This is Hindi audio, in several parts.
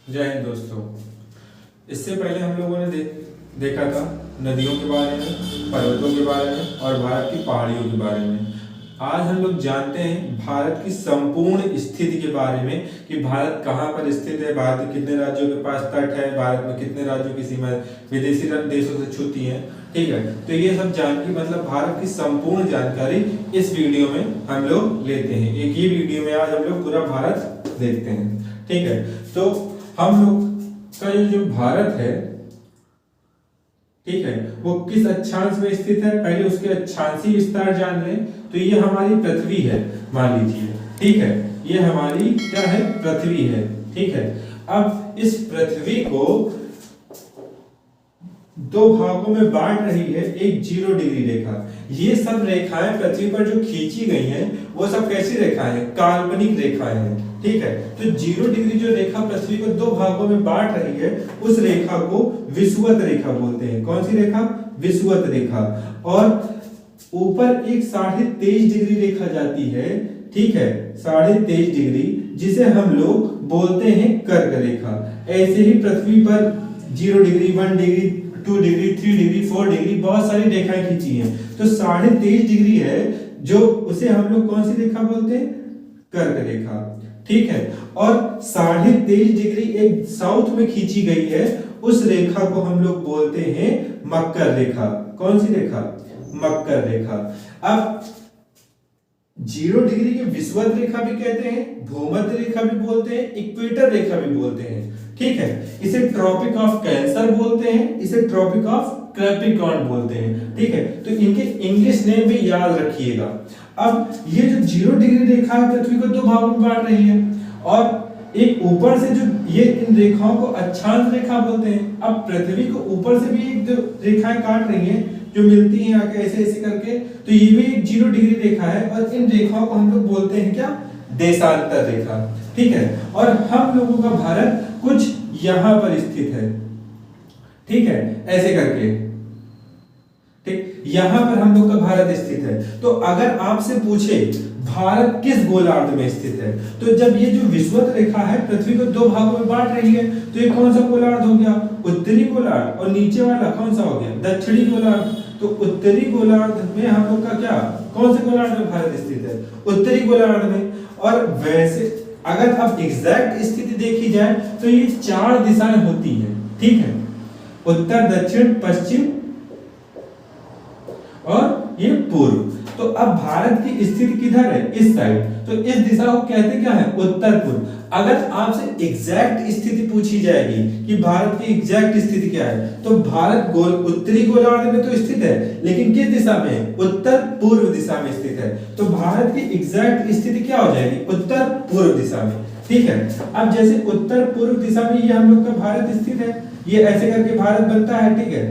जय हिंद दोस्तों। इससे पहले हम लोगों ने देखा था नदियों के बारे में, पर्वतों के बारे में और भारत की पहाड़ियों के बारे में। आज हम लोग जानते हैं भारत की संपूर्ण स्थिति के बारे में कि भारत कहाँ पर स्थित है, भारत के कितने राज्यों के पास तट है, भारत में कितने राज्यों की सीमा विदेशी देशों से छूती है। ठीक है, तो ये सब जानकारी मतलब भारत की संपूर्ण जानकारी इस वीडियो में हम लोग लेते हैं। एक ही वीडियो में आज हम लोग पूरा भारत देखते हैं। ठीक है, तो हम लोग का जो भारत है, ठीक है, वो किस अक्षांश में स्थित है, पहले उसके अक्षांशीय विस्तार जान लें। तो ये हमारी पृथ्वी है, मान लीजिए। ठीक है, ये हमारी क्या है, पृथ्वी है। ठीक है, अब इस पृथ्वी को दो भागों में बांट रही है एक 0 डिग्री रेखा। ये सब रेखाएं पृथ्वी पर जो खींची गई हैं वो सब कैसी रेखाएं हैं, काल्पनिक रेखाएं हैं। ठीक है, तो 0 डिग्री जो रेखा पृथ्वी को दो भागों में बांट रही है उस रेखा को विषुवत रेखा बोलते हैं। कौन सी रेखा, विषुवत रेखा। और ऊपर एक 23.5 डिग्री रेखा जाती है। ठीक है, 23.5 डिग्री, जिसे हम लोग बोलते हैं कर्क रेखा। ऐसे ही पृथ्वी पर 0 degree, 1 degree, 2 degree, 3 degree, 4 degree बहुत सारी रेखाएं खींची हैं। तो 23.5 डिग्री है जो उसे हम लोग कौन सी रेखा बोलते हैं, कर्क रेखा। ठीक है, और 23.5 डिग्री एक साउथ में खींची गई है, उस रेखा को हम लोग बोलते हैं मकर रेखा। कौन सी रेखा, मकर रेखा। अब 0 डिग्री की विषुवत रेखा भी कहते हैं, भूमध्य रेखा भी बोलते हैं, इक्वेटर रेखा भी बोलते हैं। ठीक है, इसे ट्रॉपिक ऑफ कैंसर बोलते हैं, इसे ट्रॉपिक ऑफ कैप्रिकॉर्न बोलते हैं। ठीक है, तो इनके इंग्लिश नेम भी याद रखिएगा। अब ये जो 0 डिग्री रेखा है पृथ्वी को दो भागों में बांट रही है, और एक ऊपर से जो ये इन रेखाओं को अक्षांश रेखा बोलते हैं। अब पृथ्वी को ऊपर से भी एक दो रेखाएं काट रही हैं जो मिलती हैं आके ऐसे ऐसे करके, तो ये भी एक 0 डिग्री रेखा है, और इन रेखाओं को हम लोग बोलते हैं क्या, देशांतर रेखा। ठीक है, और हम लोगों का भारत कुछ यहां पर स्थित है। ठीक है, ऐसे करके, ठीक, यहां पर हम लोग का भारत स्थित है। तो अगर आपसे पूछे भारत किस गोलार्ध में स्थित है, तो जब ये जो विषुवत रेखा है पृथ्वी को दो भागों में बांट रही है, तो ये कौन सा गोलार्ध हो गया, उत्तरी गोलार्ध, और नीचे वाला कौन सा हो गया, दक्षिणी गोलार्ध। तो उत्तरी गोलार्ध में हम लोग का क्या, कौन से गोलार्ध में भारत स्थित है, उत्तरी गोलार्ध में। और वैसे अगर अब एग्जैक्ट स्थिति देखी जाए तो ये 4 दिशाएं होती हैं। ठीक है, उत्तर, दक्षिण, पश्चिम और ये पूर्व। तो अब भारत की स्थिति किधर है, इस साइड, तो इस दिशा को कहते क्या है, उत्तर पूर्व। अगर आपसे एग्जैक्ट स्थिति पूछी जाएगी कि भारत की एग्जैक्ट स्थिति क्या है, तो भारत उत्तरी गोलार्ध में तो स्थित है, लेकिन किस दिशा में, उत्तर पूर्व दिशा में स्थित है। तो भारत की एग्जैक्ट स्थिति क्या हो जाएगी, उत्तर पूर्व दिशा में। ठीक है, अब जैसे उत्तर पूर्व दिशा में ये हम लोग का भारत स्थित है, ये ऐसे करके भारत बनता है। ठीक है,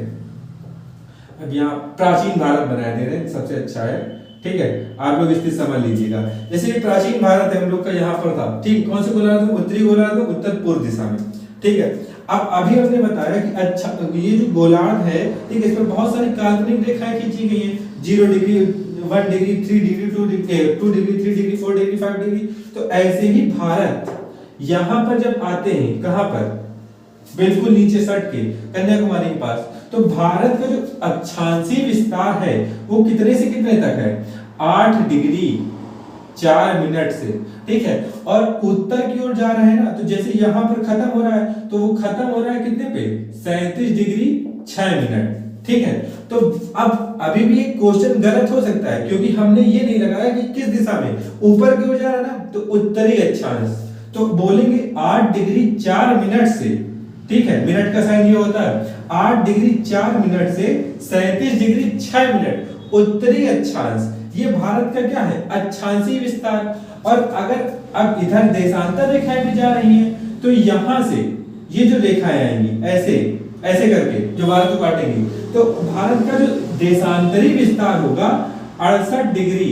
अब यहाँ प्राचीन भारत बनाया दे रहे हैं, सबसे अच्छा है। ठीक है, आप लोग स्थिति समझ लीजिएगा। जैसे ये प्राचीन भारत है हम लोग का, यहाँ पर था। ठीक, कौन से गोलार्ध में, उत्तरी गोलार्ध में, उत्तर पूर्व दिशा में। ठीक है, अब अभी हमने बताया कि अच्छा ये जो गोलार्ध है, ठीक है, इस पर बहुत सारी काल्पनिक रेखाएं खींची गई हैं, 0 degree, 1 degree, 3 degree, 2 degree, 3 degree, 4 degree, 5 degree. तो ऐसे ही भारत यहाँ पर जब आते हैं, कहां पर, बिल्कुल नीचे सट के कन्याकुमारी के पास, तो भारत का जो अक्षांशीय विस्तार है वो कितने से कितने तक है, 8 डिग्री 4 मिनट से। ठीक है, और उत्तर की ओर जा रहे हैं ना, तो जैसे यहां पर खत्म हो रहा है तो वो खत्म हो रहा है कितने पे, 37 डिग्री 6 मिनट। ठीक है, तो अब अभी भी एक क्वेश्चन गलत हो सकता है, क्योंकि हमने ये नहीं लगाया कि किस दिशा में, ऊपर की ओर जा रहा है ना, तो उत्तरी अक्षांश, तो बोलेंगे 8 डिग्री 4 मिनट से। ठीक है, मिनट का साइन ये होता है, 8 डिग्री 4 मिनट से 37 डिग्री 6 मिनट उत्तरी अक्षांश। ये भारत का क्या है, अक्षांशीय विस्तार। और अगर अब इधर देशांतर रेखाएं भी जा रही हैं, तो यहां से ये जो रेखाएं आएंगी ऐसे ऐसे करके जो भारत को काटेंगी, तो भारत का जो देशांतरी विस्तार होगा 68 डिग्री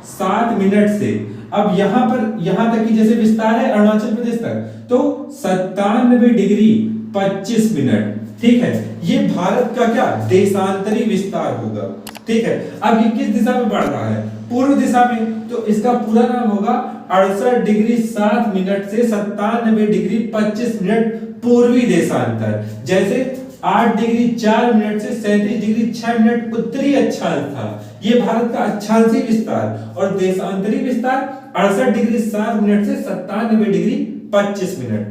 7 मिनट से। अब यहां पर यहां तक की जैसे विस्तार है अरुणाचल प्रदेश तक, तो 97 डिग्री 25 मिनट। ठीक है, ये भारत का क्या, देशांतरी विस्तार होगा। ठीक है, अब ये किस दिशा में बढ़ रहा है, पूर्व दिशा में, तो इसका पूरा नाम होगा 68 डिग्री 7 मिनट से 97 डिग्री 25 मिनट पूर्वी देशांतर। जैसे 8 डिग्री 4 मिनट से 37 डिग्री 6 मिनट उत्तरी अक्षांश था, ये भारत का अक्षांशीय विस्तार, और देशांतरी विस्तार 68 डिग्री 7 मिनट से 97 डिग्री 25 मिनट।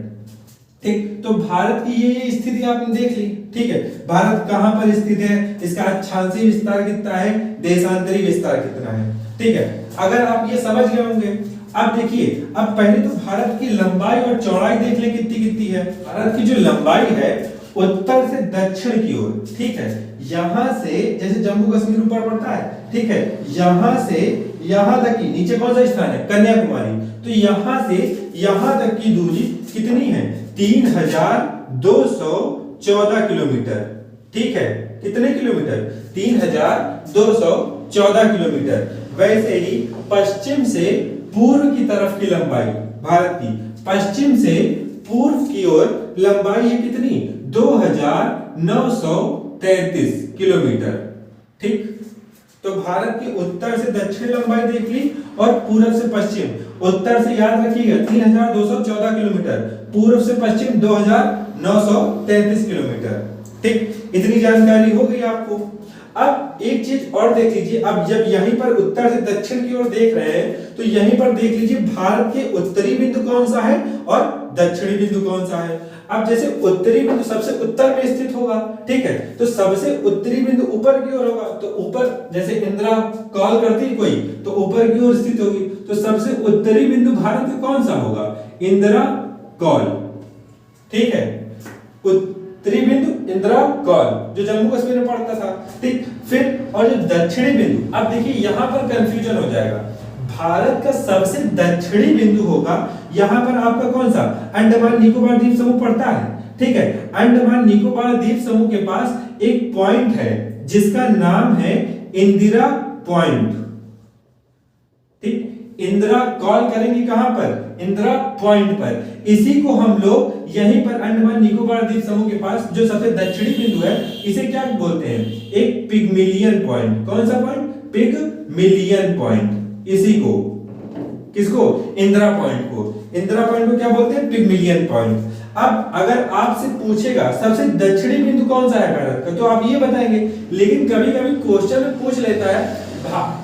ठीक, तो भारत की ये स्थिति आपने देख ली। ठीक है, भारत कहां पर स्थित है, इसका अक्षांशीय विस्तार कितना है, देशांतरी विस्तार कितना है। ठीक है, अगर आप ये समझ गए होंगे, अब देखिए, अब पहले तो भारत की लंबाई और चौड़ाई देख ले कितनी कितनी है। भारत की जो लंबाई है उत्तर से दक्षिण की ओर, ठीक है, यहां से जैसे जम्मू कश्मीर ऊपर पड़ता है, ठीक है, यहां से यहां तक की, नीचे कौन सा स्थान है, कन्याकुमारी, तो यहां से यहां तक की दूरी कितनी है, 3214 किलोमीटर। ठीक है, कितने किलोमीटर, 3214 किलोमीटर। वैसे ही पश्चिम से पूर्व की तरफ की लंबाई भारत की, पश्चिम से पूर्व की ओर लंबाई है कितनी, 2933 किलोमीटर। ठीक, तो भारत की उत्तर से दक्षिण लंबाई देख ली और पूर्व से पश्चिम। उत्तर से याद रखिएगा 3214 किलोमीटर, पूर्व से पश्चिम 2933 किलोमीटर। ठीक, इतनी जानकारी हो गई आपको। अब एक चीज और देख लीजिए, अब जब यहीं पर उत्तर से दक्षिण की ओर देख रहे हैं तो यहीं पर देख लीजिए भारत के उत्तरी बिंदु कौन सा है और दक्षिणी बिंदु कौन सा है। अब जैसे उत्तरी बिंदु सबसे उत्तर में स्थित होगा, ठीक है, तो सबसे उत्तरी बिंदु ऊपर की ओर होगा, तो ऊपर जैसे इंदिरा कॉल करती है कोई तो ऊपर की ओर स्थित होगी, तो सबसे उत्तरी बिंदु भारत का कौन सा होगा, इंदिरा कॉल। ठीक है, उत्तरी बिंदु इंदिरा कॉल जो जम्मू कश्मीर में पड़ता था। ठीक, फिर और जो दक्षिणी बिंदु, अब देखिए यहां पर कंफ्यूजन हो जाएगा, भारत का सबसे दक्षिणी बिंदु होगा यहां पर आपका कौन सा, अंडमान निकोबार द्वीप समूह पड़ता है। ठीक है, अंडमान निकोबार द्वीप समूह के पास एक पॉइंट है जिसका नाम है इंदिरा पॉइंट। ठीक, इंदिरा कॉल करेंगे कहां पर, इंदिरा पॉइंट पर। इसी को हम लोग यहीं पर अंडमान निकोबार द्वीप समूह के पास जो सबसे दक्षिणी बिंदु है, इसे क्या बोलते हैं, एक पिगमिलियन पॉइंट। कौन सा पॉइंट, पिगमिलियन पॉइंट। इसी को, किसको, इंदिरा पॉइंट को, इंदिरा पॉइंट को क्या बोलते हैं, पिगमिलियन पॉइंट। अब अगर आपसे पूछेगा सबसे दक्षिणी बिंदु कौन सा है भारत का, तो आप ये बताएंगे, लेकिन कभी कभी क्वेश्चन में पूछ लेता है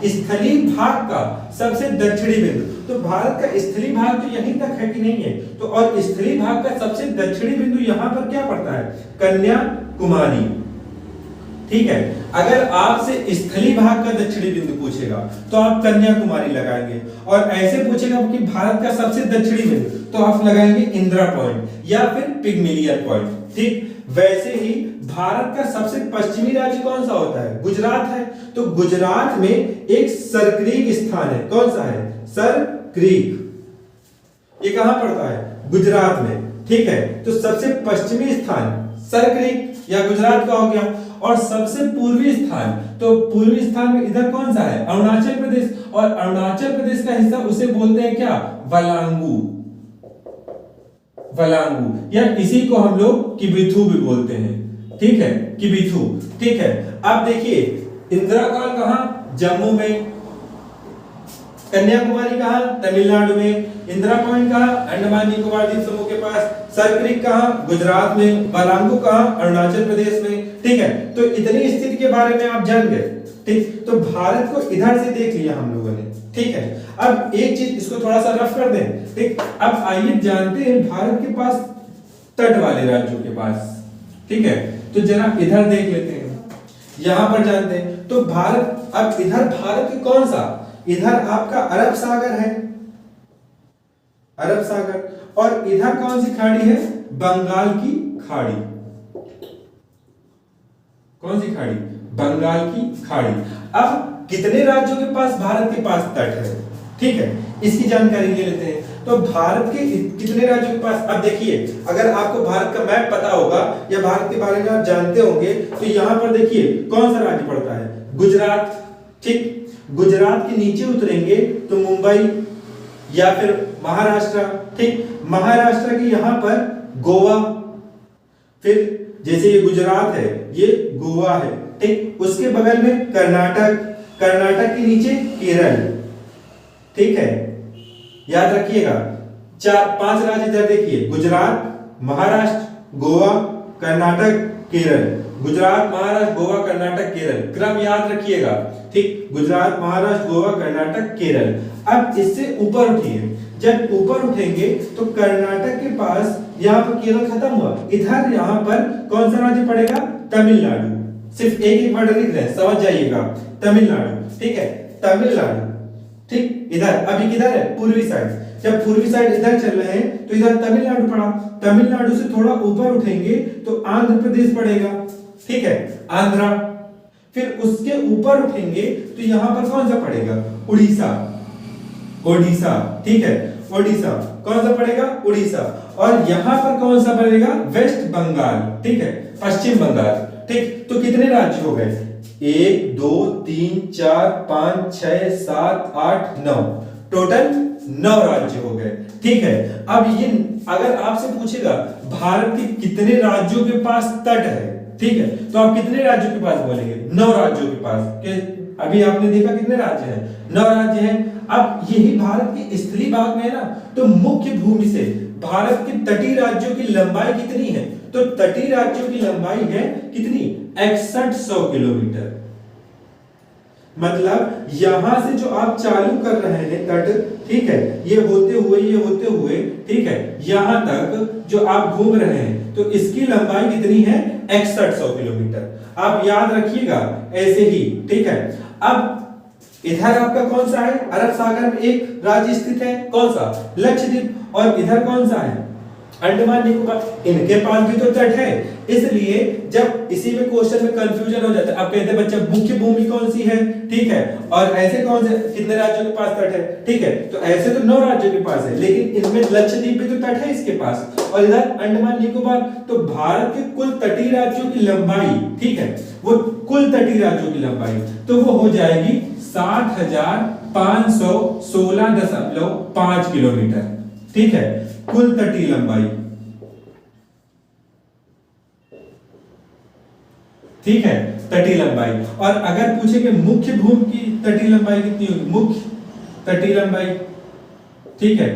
स्थलीय भाग का सबसे दक्षिणी बिंदु, तो भारत का स्थलीय भाग तो यहीं तक है कि नहीं है, तो और स्थलीय भाग का सबसे दक्षिणी बिंदु यहां पर क्या पड़ता है, कन्याकुमारी। ठीक है, अगर आपसे स्थलीय भाग का दक्षिणी बिंदु पूछेगा तो आप कन्याकुमारी लगाएंगे, और ऐसे पूछेगा कि भारत का सबसे दक्षिणी बिंदु तो आप लगाएंगे इंदिरा पॉइंट या फिर पिगमिलियन पॉइंट। ठीक, वैसे ही भारत का सबसे पश्चिमी राज्य कौन सा होता है, गुजरात है, तो गुजरात में एक सरक्रीक स्थान है, कौन सा है, सरक्रीक, ये कहां पड़ता है, गुजरात में। ठीक है, तो सबसे पश्चिमी स्थान सरक्रीक या गुजरात का हो गया, और सबसे पूर्वी स्थान, तो पूर्वी स्थान में इधर कौन सा है, अरुणाचल प्रदेश, और अरुणाचल प्रदेश का हिस्सा उसे बोलते हैं क्या, वलांगू, वलांगू, या इसी को हम लोग किबिथु भी बोलते हैं। ठीक है, किबिथु। ठीक है, अब देखिए इंदिरा कॉल कहां, जम्मू में, कन्याकुमारी कहां, तमिलनाडु में, इंदिरा पॉइंट कहां, अंडमान निकोबार द्वीप समूह के पास, सरक्रीक कहां, गुजरात में, वलांगू कहां, अरुणाचल प्रदेश में। ठीक है, तो इतनी स्थिति के बारे में आप जान गए। ठीक, तो भारत को इधर से देख लिया हम लोगों ने। ठीक है, अब एक चीज इसको थोड़ा सा रफ कर दें। ठीक, अब आइए जानते हैं भारत के पास तट वाले राज्यों के पास। ठीक है, तो जरा इधर देख लेते हैं, यहां पर जानते हैं, तो भारत, अब इधर भारत के कौन सा, इधर आपका अरब सागर है, अरब सागर, और इधर कौन सी खाड़ी है, बंगाल की खाड़ी। कौन सी खाड़ी, बंगाल की खाड़ी। अब कितने राज्यों के पास भारत के पास तट है, ठीक है, इसकी जानकारी ले लेते हैं। तो भारत के कितने राज्यों के पास, अब देखिए अगर आपको भारत का मैप पता होगा या भारत के बारे में आप जानते होंगे, तो यहां पर देखिए कौन सा राज्य पड़ता है, गुजरात। ठीक, गुजरात के नीचे उतरेंगे तो मुंबई या फिर महाराष्ट्र। ठीक, महाराष्ट्र के यहां पर गोवा, फिर जैसे ये गुजरात है, ये गोवा है। ठीक, उसके बगल में कर्नाटक, कर्नाटक के नीचे केरल, ठीक है, याद रखिएगा। 4-5 राज्य इधर देखिए, गुजरात, महाराष्ट्र, गोवा, कर्नाटक, केरल। गुजरात, महाराष्ट्र, गोवा, कर्नाटक, केरल, क्रम याद रखिएगा, ठीक। गुजरात, महाराष्ट्र, गोवा, कर्नाटक, केरल। अब इससे ऊपर उठिए, जब ऊपर उठेंगे तो कर्नाटक के पास यहाँ पर केरल खत्म हुआ, इधर यहाँ पर कौन सा राज्य पड़ेगा? तमिलनाडु। सिर्फ एक एक वर्ड लिख रहे हैं, समझ जाइएगा। तमिलनाडु, ठीक है, तमिलनाडु, ठीक। इधर अभी किधर है? पूर्वी साइड। जब पूर्वी साइड इधर चल रहे हैं तो इधर तमिलनाडु पड़ा। तमिलनाडु से थोड़ा ऊपर उठेंगे तो आंध्र प्रदेश पड़ेगा, ठीक है, आंध्रा। फिर उसके ऊपर उठेंगे तो यहां पर कौन सा पड़ेगा? उड़ीसा, ओडिशा, ठीक है, ओडिशा। कौन सा पड़ेगा? उड़ीसा। और यहां पर कौन सा पड़ेगा? वेस्ट बंगाल, ठीक है, पश्चिम बंगाल, ठीक। तो कितने राज्य हो गए? 1 2 3 4 5 6 7 8 9, टोटल 9 राज्य हो गए, ठीक है। अब ये अगर आपसे पूछेगा भारत के कितने राज्यों के पास तट है, ठीक है, तो आप कितने राज्यों के पास बोलेंगे? 9 राज्यों के पास। अभी आपने देखा कितने राज्य हैं? 9 राज्य हैं। अब यही भारत के स्थलीय भाग में है ना, तो मुख्य भूमि से भारत के तटीय राज्यों की लंबाई कितनी है? तो तटीय राज्यों की लंबाई है कितनी? 6100 किलोमीटर। मतलब यहां से जो आप चालू कर रहे हैं तट, ठीक है, ये होते हुए, ठीक है, यहां तक जो आप घूम रहे हैं, तो इसकी लंबाई कितनी है? 6100 किलोमीटर। आप याद रखिएगा ऐसे ही, ठीक है। अब इधर आपका कौन सा है? अरब सागर में एक राज्य स्थित है, कौन सा? लक्षद्वीप। और इधर कौन सा है? अंडमान निकोबार। इनके पास भी तो तट है, इसलिए जब इसी में क्वेश्चन में कंफ्यूजन हो जाता है। अब कहते हैं बच्चा मुख्य भूमि कौन सी है, ठीक है, और ऐसे कौन से कितने राज्यों के पास तट है, ठीक है, तो ऐसे तो 9 राज्यों के पास है, लेकिन इनमें लक्षद्वीप भी तो तट है इसके पास, और इधर अंडमान निकोबार। तो भारत के कुल तटीय राज्यों की लंबाई, ठीक है, वो कुल तटीय राज्यों की लंबाई तो वो हो जाएगी 60,516.5 किलोमीटर, ठीक है, कुल तटीय लंबाई, ठीक है, तटीय लंबाई। और अगर पूछे कि मुख्य भूमि की तटीय लंबाई कितनी होगी? मुख्य तटीय लंबाई, ठीक है,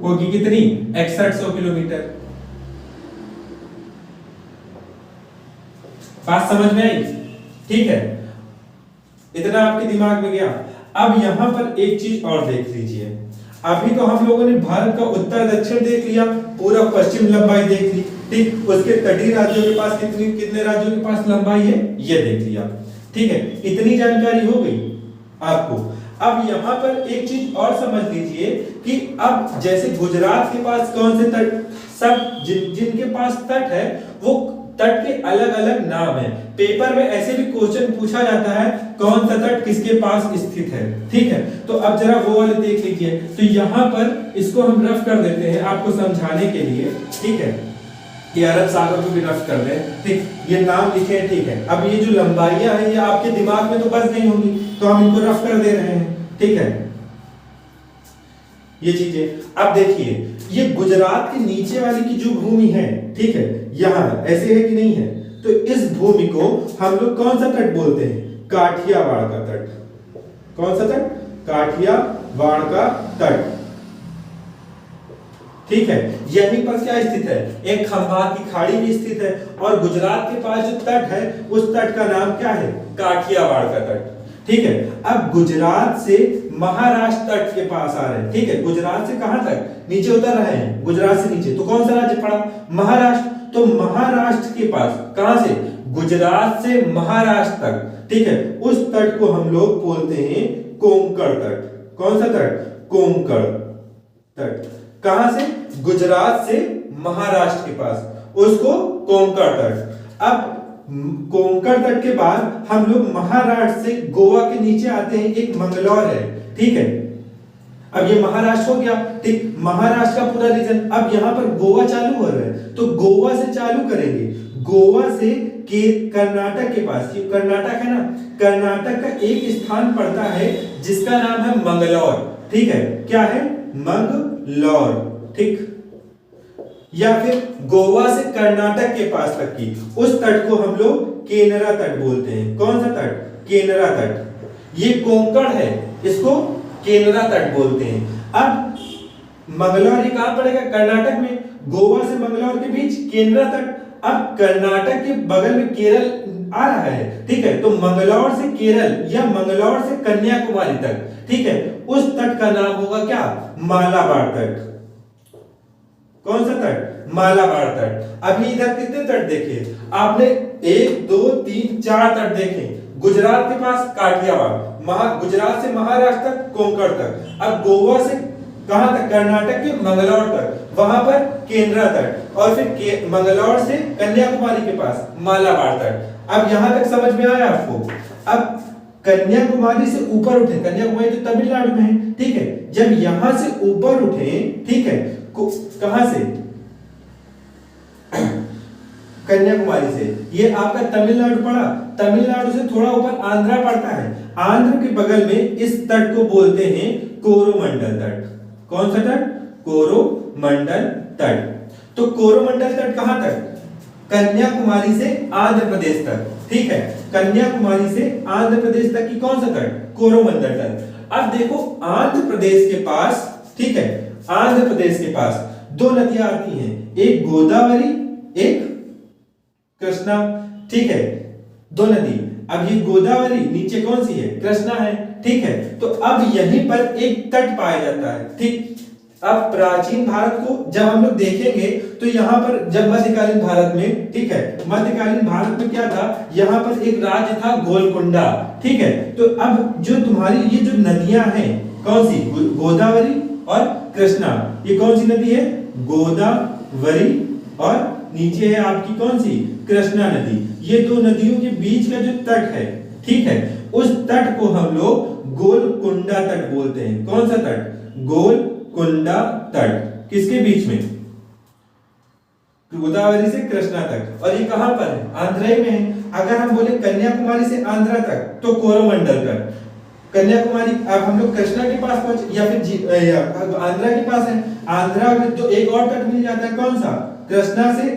होगी कितनी? 6100 किलोमीटर। बात समझ में आई? ठीक है, इतना आपके दिमाग में गया। अब यहां पर एक चीज और देख लीजिए। अभी तो हम लोगों ने भारत का उत्तर दक्षिण देख लिया, पूरा पश्चिम लंबाई देख ली, ठीक। उसके तटीय राज्यों के पास कितने राज्यों के पास लंबाई है ये देख लिया, ठीक है। इतनी जानकारी हो गई आपको। अब यहां पर एक चीज और समझ लीजिए कि अब जैसे गुजरात के पास कौन से तट, सब जिनके पास तट है वो तट के अलग अलग नाम है। पेपर में ऐसे भी क्वेश्चन पूछा जाता है कौन सा तट किसके पास स्थित है, ठीक है। तो अब जरा वो वाले देख लीजिए। तो यहाँ पर इसको हम रफ कर देते हैं आपको समझाने के लिए, ठीक है। ये अरब सागर को भी रफ कर दें, ठीक, ये नाम लिखे हैं, ठीक है। अब ये जो लंबाइयां हैं ये आपके दिमाग में तो बस गई होंगी, तो हम इनको रफ कर दे रहे हैं, ठीक है, ये चीजें। अब देखिए ये गुजरात के नीचे वाली की जो भूमि है, ठीक है, यहाँ ऐसे है कि नहीं है, तो इस भूमि को हम लोग कौन सा तट बोलते हैं? काठियावाड़ का तट। कौन सा तट? काठियावाड़ का तट, ठीक है। यहीं पर क्या स्थित है? एक खंभात की खाड़ी भी स्थित है, और गुजरात के पास जो तट है उस तट का नाम क्या है? काठियावाड़ का तट, ठीक है। अब गुजरात से महाराष्ट्र तट के पास आ रहे हैं, ठीक है। गुजरात से कहां तक? नीचे उतर रहे हैं, गुजरात से नीचे, तो कौन सा राज्य पड़ा? महाराष्ट्र। तो महाराष्ट्र के पास कहां से? गुजरात से महाराष्ट्र तक, ठीक है, उस तट को हम लोग बोलते हैं कोंकण तट। कौन सा तट? कोंकण तट। कहां से? गुजरात से महाराष्ट्र के पास, उसको कोंकण तट। अब कोंकण तट के बाद हम लोग महाराष्ट्र से गोवा के नीचे आते हैं, एक मंगलौर है, ठीक है। अब ये महाराष्ट्र हो गया, ठीक, महाराष्ट्र का पूरा रीजन। अब यहाँ पर गोवा चालू हो रहा है, तो गोवा से चालू करेंगे, गोवा से कर्नाटक के पास, ये कर्नाटक है ना, कर्नाटक का एक स्थान पड़ता है जिसका नाम है मंगलौर, ठीक है। क्या है? मंगलौर, ठीक। या फिर गोवा से कर्नाटक के पास तक की उस तट को हम लोग केनरा तट बोलते हैं। कौन सा तट? केनरा तट। ये कोंकण है, इसको केनरा तट बोलते हैं। अब मंगलौर ये कहां पड़ेगा? कर्नाटक में। गोवा से मंगलौर के बीच केनरा तट। अब कर्नाटक के बगल में केरल आ रहा है, ठीक है, तो मंगलौर से केरल या मंगलौर से कन्याकुमारी तक, ठीक है, उस तट का नाम होगा क्या? मालाबार तट। कौन सा तट? मालाबार तट। अभी इधर कितने तट देखे आपने? 1 2 3 4 तट देखे। गुजरात के पास काठियावाड़, गुजरात से महाराष्ट्र तक कोंकण तक। अब गोवा से कहां तक? कर्नाटक के मंगलौर तक, वहां पर केनरा तट, और फिर मंगलौर से कन्याकुमारी के पास मालाबार तट। अब यहां तक समझ में आया आपको? अब कन्याकुमारी से ऊपर उठे, कन्याकुमारी तो तमिलनाडु में है, ठीक है, जब यहां से ऊपर उठे, ठीक है, कहां से? कन्याकुमारी से, ये आपका तमिलनाडु पड़ा। तमिलनाडु से थोड़ा ऊपर आंध्रा पड़ता है। आंध्र के बगल में इस तट को बोलते हैं कोरोमंडल तट। कौन सा तट? कोरोमंडल तट। तो कोरोमंडल तट कहां तक? कन्याकुमारी से आंध्र प्रदेश तक, ठीक है, कन्याकुमारी से आंध्र प्रदेश तक की कौन सा तट? कोरोमंडल तट। अब देखो आंध्र प्रदेश के पास, ठीक है, आंध्र प्रदेश के पास 2 नदियां आती हैं, एक गोदावरी, एक कृष्णा, ठीक है, 2 नदी। अब ये गोदावरी नीचे कौन सी है? कृष्णा है, ठीक है, तो अब यहीं पर एक तट पाया जाता है, ठीक। अब प्राचीन भारत को जब हम लोग देखेंगे तो यहाँ पर जब मध्यकालीन भारत में, ठीक है, मध्यकालीन भारत में क्या था? यहाँ पर एक राज्य था गोलकुंडा, ठीक है, तो अब जो तुम्हारी ये जो नदियां हैं, कौन सी? गोदावरी और कृष्णा। ये कौन सी नदी है? गोदावरी, और नीचे है आपकी कौन सी? कृष्णा नदी। ये 2 नदियों के बीच का जो तट है, ठीक है, उस तट को हम लोग गोलकुंडा तट बोलते हैं। कौन सा तट? गोलकुंडा तट। किसके बीच में? गोदावरी से कृष्णा तक। और ये कहां पर है? आंध्र में है। अगर हम बोले कन्याकुमारी से आंध्रा तक तो कोरोमंडल तट। कन्याकुमारी, अब हम लोग कृष्णा के पास पहुंचे या फिर आंध्रा के पास है, आंध्रा में तो एक और तट मिल जाता है, कौन सा? कृष्णा से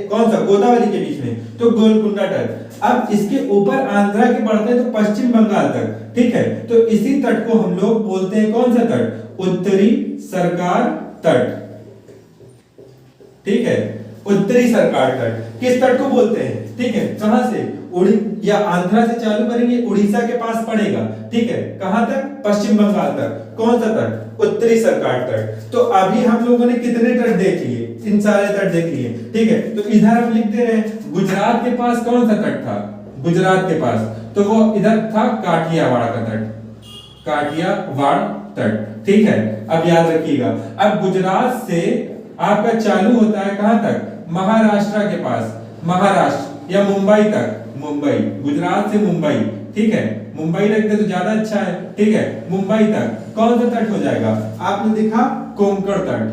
कौन सा? गोदावरी के बीच में, तो गोलकुंडा तट। अब इसके ऊपर आंध्रा के बढ़ते हैं तो पश्चिम बंगाल तक, ठीक है, तो इसी तट को हम लोग बोलते हैं कौन सा तट? उत्तरी सरकार तट, ठीक है, उत्तरी सरकार तट। किस तट को बोलते हैं? ठीक है, कहां से? या आंध्रा से चालू करेंगे, उड़ीसा के पास पड़ेगा, ठीक है, कहां तक? पश्चिम बंगाल तक। कौन सा तट? उत्तरी सरकार तट। तो अभी हम लोगों ने कितने तट देख लिए? इन सारे तट देख लिए, ठीक है, तो इधर हम लिख दे रहे हैं गुजरात के पास कौन सा तट था? गुजरात के पास तो वो इधर था काठियावाड़ का तट, काठियावाड़ तट, ठीक है। अब याद रखिएगा, अब गुजरात से आपका चालू होता है कहां तक? महाराष्ट्र के पास, महाराष्ट्र या मुंबई तक, मुंबई, गुजरात से मुंबई, ठीक है, मुंबई रखते तो ज्यादा अच्छा है, ठीक है, मुंबई तक कौन सा तट हो जाएगा? आपने देखा कोंकण तट,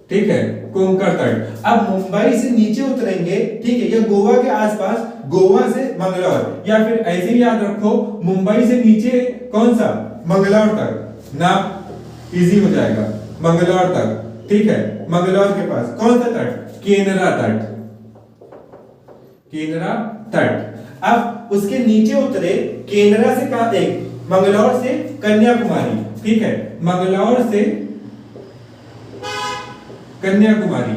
ठीक है, कोंकण तट। अब मुंबई से नीचे उतरेंगे, ठीक है, या गोवा के आसपास, गोवा से मंगलौर, या फिर ऐसे ही याद रखो मुंबई से नीचे कौन सा? मंगलौर तक, नाम इजी हो जाएगा, मंगलौर तक, ठीक है, मंगलौर के पास कौन सा तट? केनरा तट, केनरा तट। अब उसके नीचे उतरे, केनरा से कहां? एक मंगलौर से कन्याकुमारी, ठीक है, मंगलौर से कन्याकुमारी,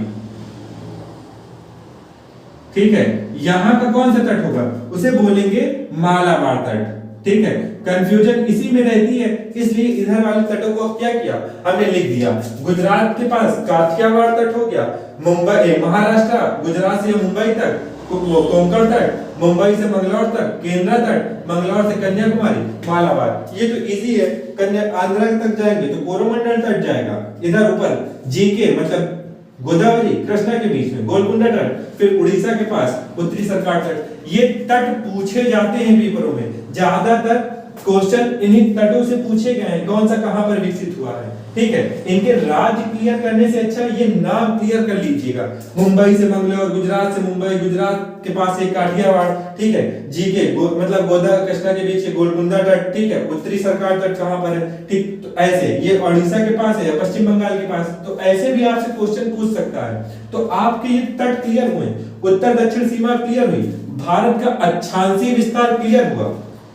ठीक है, यहां का कौन सा तट होगा? उसे बोलेंगे मालाबार तट, ठीक है। कंफ्यूजन इसी में रहती है, इसलिए इधर वाले तटों को क्या किया? हमने लिख दिया। गुजरात के पास काठियावाड़ तट हो गया, मुंबई महाराष्ट्र, गुजरात से मुंबई तक कोंकण तट, मुंबई से मंगलौर तक केनरा तट, मंगलौर से कन्याकुमारी मालाबार। ये तो इजी है। आंध्रा तक जाएंगे तो कोरोमंडल तट जाएगा, इधर ऊपर जीके मतलब गोदावरी कृष्णा के बीच में गोलकुंडा तट, फिर उड़ीसा के पास उत्तरी सरकार तट। ये तट पूछे जाते हैं पेपरों में, ज्यादातर क्वेश्चन इन्हीं तटों से पूछे गए हैं, कौन सा कहां पर विकसित हुआ है। ठीक है, इनके राज्य क्लियर करने से अच्छा ये नाम क्लियर कर लीजिएगा। मुंबई से मंगलौर, गुजरात से मुंबई, गुजरात के पास एक काठियावाड़, ठीक है, जीके मतलब गोदा कृष्णा के बीच गोलकुंडा तट, ठीक है, उत्तरी सरकार तट कहां पर है, ठीक, तो ऐसे ये उड़ीसा के पास है, पश्चिम बंगाल के पास, तो ऐसे भी आपसे क्वेश्चन पूछ सकता है। तो आपके ये तट क्लियर हुए, उत्तर दक्षिण सीमा क्लियर हुई, भारत का अक्षांशीय विस्तार क्लियर हुआ।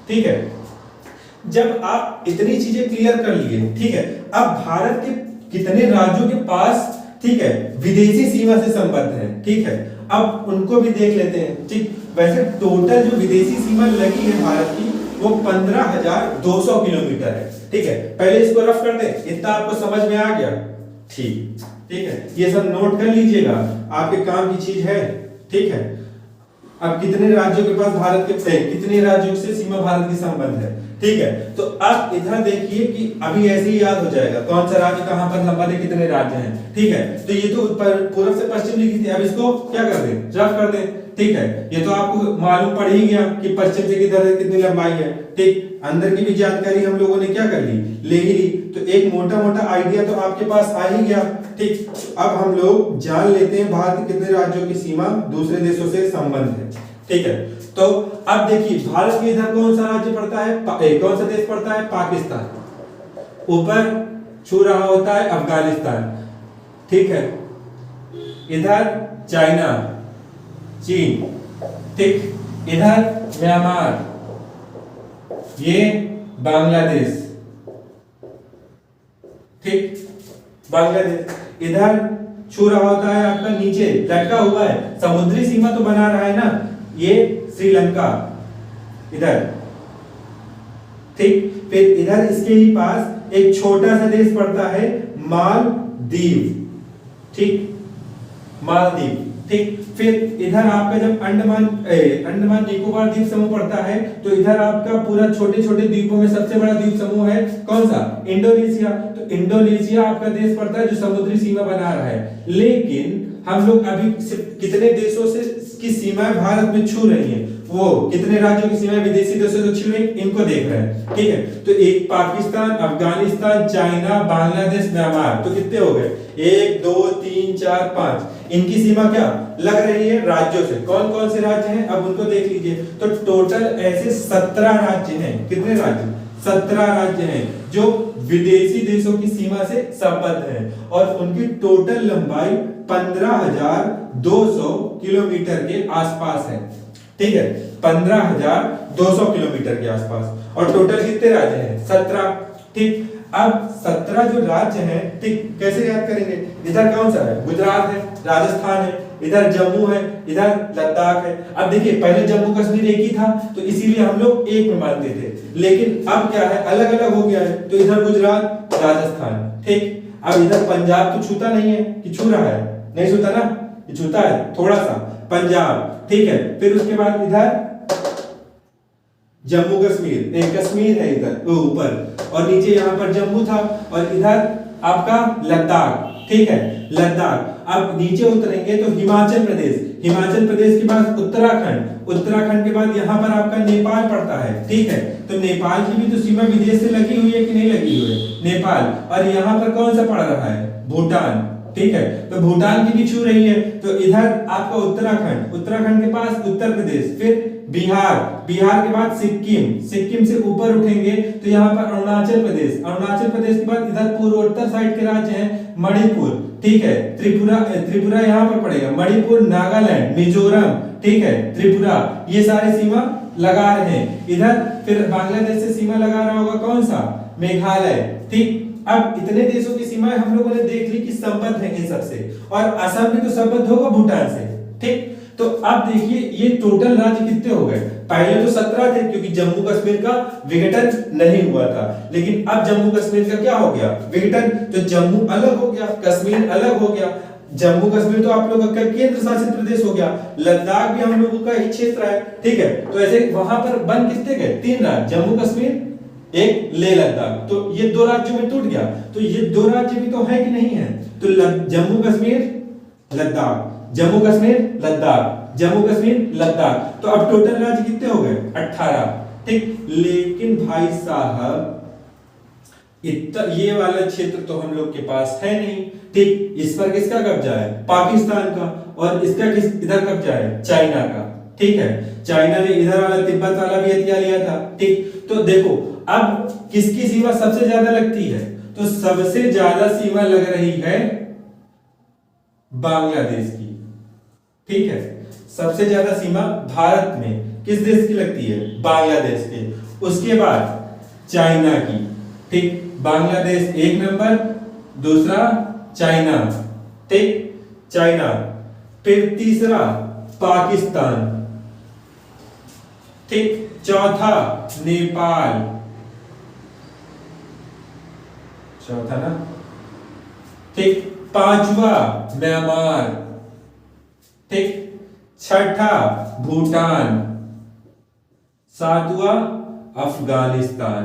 ठीक है, जब आप इतनी चीजें क्लियर कर लिए, ठीक है, अब भारत के कितने राज्यों के पास, ठीक है, विदेशी सीमा से संबद्ध है, ठीक है, अब उनको भी देख लेते हैं। ठीक, वैसे टोटल जो विदेशी सीमा लगी है भारत की वो 15,200 किलोमीटर है। ठीक है, पहले इसको रफ कर दें, इतना आपको समझ में आ गया। ठीक, ठीक है, ये सब नोट कर लीजिएगा, आपके काम की चीज है। ठीक है, अब कितने राज्यों के पास भारत के, कितने राज्यों से सीमा भारत की संबंध है। ठीक है, तो अब इधर देखिए कि अभी ऐसे ही याद हो जाएगा कौन सा राज्य कहां पर संबंध है, कितने राज्य हैं। ठीक है, तो ये तो पूर्व से पश्चिम लिखी थी, अब इसको क्या कर दें, रफ कर दें। ठीक है, ये तो आपको मालूम पड़ ही गया कि पश्चिम से किधर कितनी लंबाई है। ठीक, अंदर की भी जानकारी हम लोगों ने क्या कर ली, ले ही ली, तो एक मोटा मोटा आइडिया तो आपके पास आ ही गया। ठीक, अब हम लोग जान लेते हैं भारत के कितने राज्यों की सीमा दूसरे देशों से संबंध है। ठीक है, तो अब देखिए भारत के इधर कौन सा राज्य पड़ता है, कौन सा देश पड़ता है, पाकिस्तान, ऊपर छू रहा होता है अफगानिस्तान। ठीक है, इधर चाइना, चीन, ठीक, इधर म्यांमार, ये बांग्लादेश, ठीक, बांग्लादेश, इधर छू रहा होता है आपका नीचे लटका हुआ है, समुद्री सीमा तो बना रहा है ना, ये श्रीलंका इधर। ठीक, फिर इधर इसके ही पास एक छोटा सा देश पड़ता है मालदीव। ठीक, मालदीव। ठीक, फिर इधर आपका जब अंडमान निकोबार द्वीप समूह पड़ता है, तो इधर आपका पूरा छोटे छोटे द्वीपों में सबसे बड़ा द्वीप समूह है कौन सा, इंडोनेशिया। तो इंडोनेशिया आपका देश पड़ता है जो समुद्री सीमा बना रहा है। लेकिन हम लोग अभी कितने देशों से की सीमाएं भारत में छू रही हैं, वो कितने राज्यों की सीमाएं विदेशी देशों से छू रही हैं, इनको देख रहे हैं। ठीक है, तो एक पाकिस्तान, अफगानिस्तान, चाइना, बांग्लादेश, म्यांमार, तो कितने हो गए, 1 2 3 4 5, इनकी सीमा क्या लग रही है राज्यों से। कौन कौन से राज्य हैं, अब उनको देख लीजिए। तो टोटल ऐसे 17 राज्य हैं, कितने राज्य, 17 राज्य हैं जो विदेशी देशों की सीमा से संबद्ध हैं, और उनकी टोटल लंबाई 15,200 किलोमीटर के आसपास है। ठीक है, 15,200 किलोमीटर के आसपास, और टोटल कितने राज्य हैं, 17। ठीक, अब 17 जो राज्य हैं, ठीक, कैसे याद करेंगे, इधर कौन सा है, गुजरात है, राजस्थान है, इधर जम्मू है, इधर लद्दाख है। अब देखिए पहले जम्मू कश्मीर एक ही था, तो इसीलिए हम लोग एक में मानते थे, लेकिन अब क्या है, अलग अलग हो गया है, तो इधर गुजरात, राजस्थान। ठीक, अब इधर पंजाब तो छूता नहीं है, कि छू रहा है, नहीं छूता ना, ये छूता है थोड़ा सा, पंजाब। ठीक है, फिर उसके बाद इधर जम्मू कश्मीर, एक कश्मीर है इधर ऊपर, और नीचे यहाँ पर जम्मू था, और इधर आपका लद्दाख। ठीक है, लद्दाख। अब नीचे उतरेंगे तो हिमाचल प्रदेश, हिमाचल प्रदेश के बाद उत्तराखंड, उत्तराखंड के बाद यहाँ पर आपका नेपाल पड़ता है। ठीक है, तो नेपाल की भी तो सीमा विदेश से लगी हुई है कि नहीं लगी हुई है, नेपाल, और यहाँ पर कौन सा पड़ रहा है, भूटान। ठीक है, तो भूटान की भी छू रही है, तो इधर आपका उत्तराखंड, उत्तराखंड के पास उत्तर प्रदेश, फिर बिहार, बिहार के बाद सिक्किम, सिक्किम से ऊपर उठेंगे तो यहाँ पर अरुणाचल प्रदेश, अरुणाचल प्रदेश के बाद इधर पूर्वोत्तर साइड के राज्य हैं मणिपुर। ठीक है, त्रिपुरा, त्रिपुरा यहाँ पर पड़ेगा, मणिपुर, नागालैंड, मिजोरम, ठीक है, त्रिपुरा, ये सारे सीमा लगा रहे हैं। इधर फिर बांग्लादेश से सीमा लगा रहा होगा कौन सा, मेघालय। ठीक, अब इतने देशों की सीमाएं हम लोगों ने देख ली कि संबद्ध है इन सबसे, और असम भी तो संबद्ध होगा भूटान से। ठीक, तो अब देखिए ये टोटल राज्य कितने हो गए, पहले तो 17 थे क्योंकि जम्मू कश्मीर का विघटन नहीं हुआ था, लेकिन अब जम्मू कश्मीर का क्या हो गया, विघटन, तो जम्मू अलग हो गया, कश्मीर अलग हो गया। जम्मू कश्मीर तो आप लोगों का केंद्र शासित प्रदेश हो गया, लद्दाख भी हम लोगों का ही क्षेत्र है। ठीक है, तो ऐसे वहां पर बन कितने गए, 3 राज्य, जम्मू कश्मीर, एक लेह लद्दाख, तो ये 2 राज्यों में टूट गया। तो ये 2 राज्य भी तो है कि नहीं है, तो जम्मू कश्मीर, लद्दाख, जम्मू कश्मीर, लद्दाख, जम्मू कश्मीर, लद्दाख, तो अब टोटल राज्य कितने हो गए, 18। ठीक। लेकिन भाई साहब इतना ये वाला क्षेत्र तो हम लोग के पास है नहीं, ठीक। इस पर किसका कब्जा है? पाकिस्तान का। और इसका किस इधर कब्जा है? चाइना का, ठीक है। चाइना ने इधर वाला तिब्बत वाला भी हथिया लिया था, ठीक। तो देखो अब किसकी सीमा सबसे ज्यादा लगती है? तो सबसे ज्यादा सीमा लग रही है बांग्लादेश की, ठीक है। सबसे ज्यादा सीमा भारत में किस देश की लगती है? बांग्लादेश की। उसके बाद चाइना की, ठीक। बांग्लादेश एक नंबर, दूसरा चाइना, ठीक। चाइना, फिर तीसरा पाकिस्तान, ठीक। चौथा नेपाल, चौथा ना, ठीक। पांचवा म्यांमार, ठीक। छठा भूटान, सातवां अफगानिस्तान,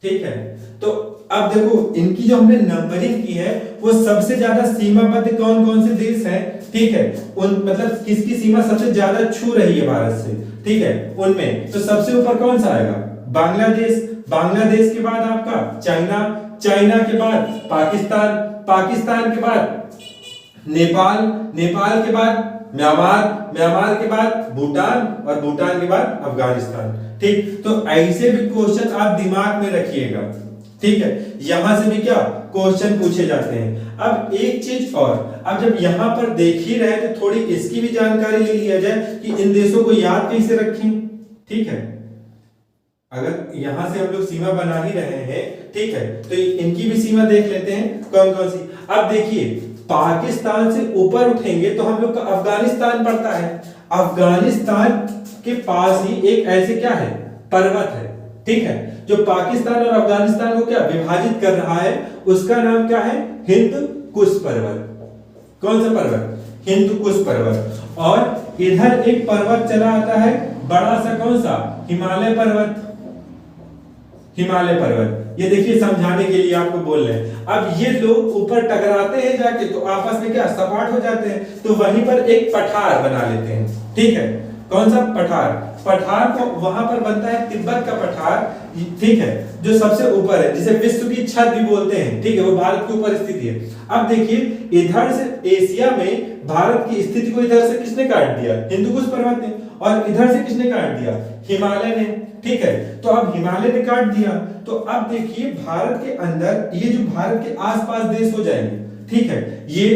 ठीक है। तो अब देखो इनकी जो हमने नंबरिंग की है वो सबसे ज्यादा सीमाबद्ध कौन कौन से देश हैं, ठीक है। उन मतलब किसकी सीमा सबसे ज्यादा छू रही है भारत से, ठीक है। उनमें तो सबसे ऊपर कौन सा आएगा? बांग्लादेश। बांग्लादेश के बाद आपका चाइना, चाइना के बाद पाकिस्तान, पाकिस्तान के बाद नेपाल, नेपाल के बाद म्यांमार, म्यांमार के बाद भूटान और भूटान के बाद अफगानिस्तान, ठीक। तो ऐसे भी क्वेश्चन आप दिमाग में रखिएगा, ठीक है। यहां से भी क्या क्वेश्चन पूछे जाते हैं। अब एक चीज और, अब जब यहां पर देख ही रहे तो थोड़ी इसकी भी जानकारी ले लिया जाए कि इन देशों को याद कैसे रखें, ठीक है। अगर यहां से हम लोग सीमा बना ही रहे हैं, ठीक है, तो इनकी भी सीमा देख लेते हैं कौन कौन सी। अब देखिए पाकिस्तान से ऊपर उठेंगे तो हम लोग का अफगानिस्तान पड़ता है। अफगानिस्तान के पास ही एक ऐसे क्या है? पर्वत है, ठीक है, जो पाकिस्तान और अफगानिस्तान को क्या विभाजित कर रहा है। उसका नाम क्या है? हिंद कुश पर्वत। कौन सा पर्वत? हिंद कुश पर्वत। और इधर एक पर्वत चला आता है बड़ा सा, कौन सा? हिमालय पर्वत। हिमालय पर्वत, ये देखिए समझाने के लिए आपको बोल रहे हैं। अब ये लोग ऊपर टकराते हैं जाके तो आपस में क्या सपाट हो जाते हैं, तो वहीं पर एक पठार बना लेते हैं, ठीक है। कौन सा? पठार। पठार को वहां पर बनता है तिब्बत का पठार, ठीक है, जो सबसे ऊपर है, जिसे विश्व की छत भी बोलते हैं, ठीक है। वो भारत के ऊपर स्थित है। अब देखिए इधर से एशिया में भारत की स्थिति को इधर से किसने काट दिया? हिंदुकुश पर्वत ने। और इधर से किसने काट दिया? हिमालय ने, ठीक है। तो अब हिमालय ने काट दिया, तो अब देखिए भारत के अंदर ये जो भारत के आसपास देश हो जाएंगे, ठीक है, ये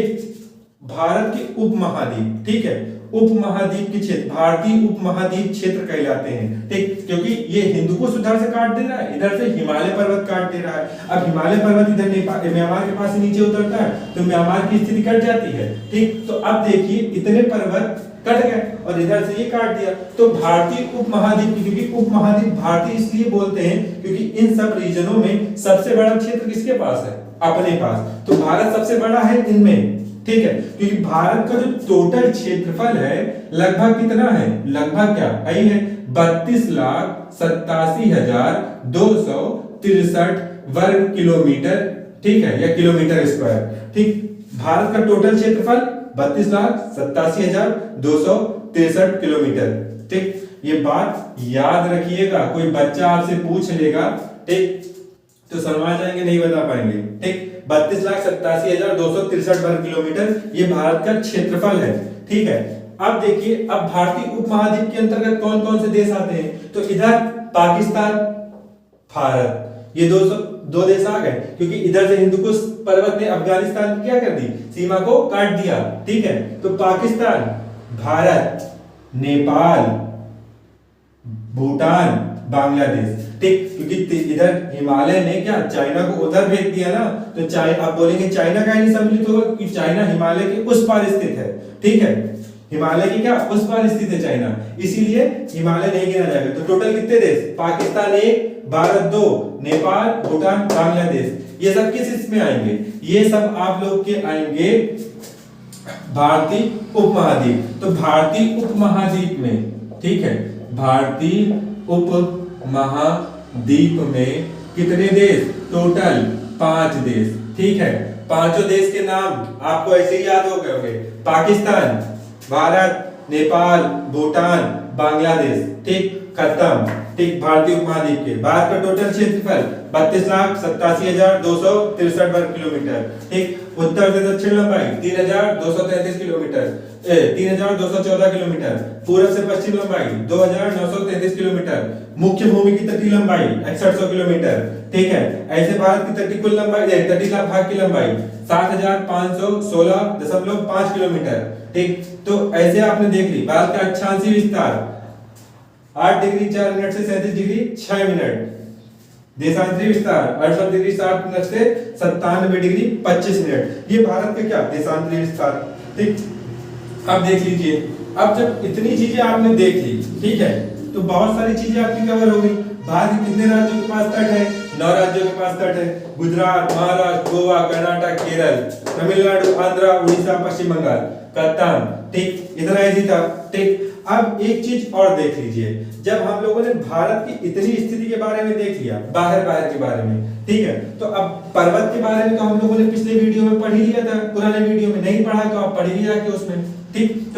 भारत के उपमहाद्वीप, ठीक है, उपमहाद्वीप के क्षेत्र, भारतीय उपमहाद्वीप क्षेत्र कहलाते हैं, ठीक। क्योंकि ये हिंदुकुश उधर से काट दे रहा है, इधर से हिमालय पर्वत काट दे रहा है। अब हिमालय पर्वत इधर नेपाल म्यांमार के पास से नीचे उतरता है तो म्यांमार की स्थिति कट जाती है, ठीक। तो अब देखिए इतने पर्वत कट गए और इधर से ये काट दिया, तो भारतीय उपमहाद्वीप, क्योंकि उपमहाद्वीप भारतीय इसलिए बोलते हैं क्योंकि इन सब रीजनों में सबसे बड़ा क्षेत्र किसके पास है? अपने पास। तो भारत सबसे बड़ा है इनमें, ठीक है, क्योंकि भारत का जो टोटल क्षेत्रफल है लगभग कितना है? लगभग क्या है? 32,87,263 वर्ग किलोमीटर, ठीक है, या किलोमीटर स्क्वायर, ठीक। भारत का टोटल क्षेत्रफल 32,87,263 किलोमीटर, ठीक। ये बात याद रखिएगा, कोई बच्चा आपसे पूछ लेगा, ठीक, तो समझ जाएंगे, नहीं बता पाएंगे, ठीक। 32,87,263 वर्ग किलोमीटर ये भारत का क्षेत्रफल है, ठीक है। अब देखिए अब भारतीय उपमहाद्वीप के अंतर्गत कौन कौन से देश आते हैं? तो इधर पाकिस्तान, भारत, ये दो देश आ गए, क्योंकि इधर से हिंदुकुश पर्वत ने अफगानिस्तान की क्या कर दी? सीमा को काट दिया, ठीक है। तो पाकिस्तान, भारत, नेपाल, भूटान, बांग्लादेश, ठीक। क्योंकि इधर हिमालय ने क्या चाइना को उधर भेज दिया ना, तो चाइना, आप बोलेंगे चाइना का नहीं सम्मिलित होगा कि चाइना हिमालय के उस पार स्थित है, ठीक है। हिमालय की क्या उस पार स्थित है चाइना, इसीलिए हिमालय नहीं गिना जाएगा। तो टोटल कितने देश? पाकिस्तान 1, भारत 2, नेपाल, भूटान, बांग्लादेश, ये सब किस इसमें आएंगे? ये सब आप लोग के आएंगे भारतीय उपमहाद्वीप। तो भारतीय उपमहाद्वीप में, ठीक है, भारतीय उपमहाद्वीप में कितने देश? टोटल 5 देश, ठीक है। पांचों देश के नाम आपको ऐसे ही याद हो गए होंगे, पाकिस्तान, भारत, नेपाल, भूटान, बांग्लादेश, ठीक। खत्म। ठीक, भारतीय उपमहाद्वीप के भारत का टोटल क्षेत्रफल 32,87,263 वर्ग किलोमीटर। ठीक, उत्तर से दक्षिण लंबाई 3,233 किलोमीटर, 3,214 किलोमीटर, पूरब से पश्चिम लंबाई 2,933 किलोमीटर, मुख्य भूमि की तटीय लंबाई 6100 किलोमीटर। ठीक है, ऐसे भारत की तटीय कुल लंबाई तटीय भाग की लंबाई 7,516.5 किलोमीटर। ठीक, तो ऐसे आपने देख ली भारत का अक्षांशीय विस्तार 8 डिग्री 4 मिनट से 37 डिग्री 6 मिनट, देशांतरीय विस्तार 68 डिग्री 7 मिनट से 97 डिग्री 25 मिनट। ये भारत का क्या देशांतरीय विस्तार। ठीक, अब देख लीजिए, अब जब इतनी चीजें आपने देख ली, ठीक है, तो बहुत सारी चीजें आपकी कवर हो गई। भारत के कितने राज्यों के पास तट है? 9 राज्यों के पास तट है। गुजरात, महाराष्ट्र, गोवा, कर्नाटक, केरल, तमिलनाडु, आंध्र, उड़ीसा, पश्चिम बंगाल। खत्म। ठीक, इतना इजी था। ठीक, अब एक चीज और देख लीजिए, जब हम लोगों ने भारत की इतनी स्थिति के बारे में देख लिया, बाहर के बारे में, ठीक है, तो अब पर्वत के बारे में तो हम लोगों ने पिछले वीडियो में पढ़ ही लिया था, पुराने वीडियो में नहीं पढ़ा तो आप पढ़ ही जाके उसमें। ठीक।